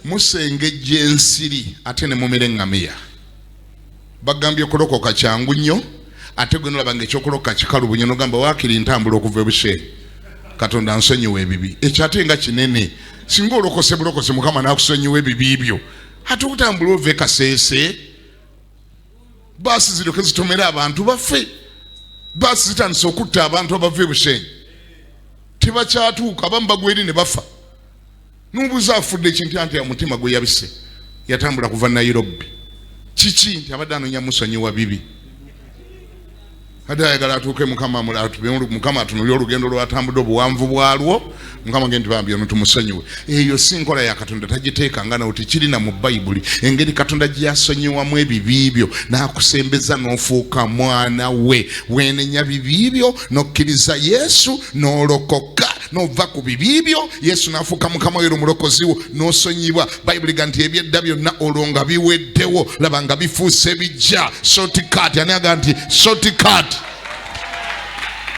musengejja ensiri ate ne mumira eŋŋamiya. Bagambye okulokoka kyangu nnyo ate gwe nolaba ng'ekyokulokoka kikalu bunyo nogamba waakiri ntambula okuva ebusheeri. Katonda nsonyiwa ebibi. Ekyo ate nga kinene. Singa olokose bulokose Mukama n'akusonyiwa ebibi byo. Ate otambula ove Kaseese. Baasi ziroke zitomera abantu baffe. Baasi zitandise okutta abantu abava ebushenyi. Tebakyatuuka abamu bagweri ne bafa. N'obuuza afudde ekintu anti omutima gwe yabise. Yatambula kuva Nairobi. Kiki nti abadde anoonya musonyiwa bibi. Hada ayagala atuuke Mukama Mukama atunulye olugendo lwatambudde obuwanvu bwalwo. Mukama genti bambi ono tumusonyiwe. Eyo si nkola ya Katonda tagiteeka nga nawe tekirina mu Bayibuli. Engeri Katonda gye yasonyiwamu ebibi byo n'akusembeza n'ofuuka mwana we. Weenenya bibi byo n'okkiriza Yesu n'olokoka. Nova ku bibi byo Yesu n'afuuka Mukama we omulokozi wo n'osonyibwa. Bayibuli ganti ebyedda byonna olwo nga biweddewo laba nga bifuuse bijja. Shortcut ani aganti shortcut.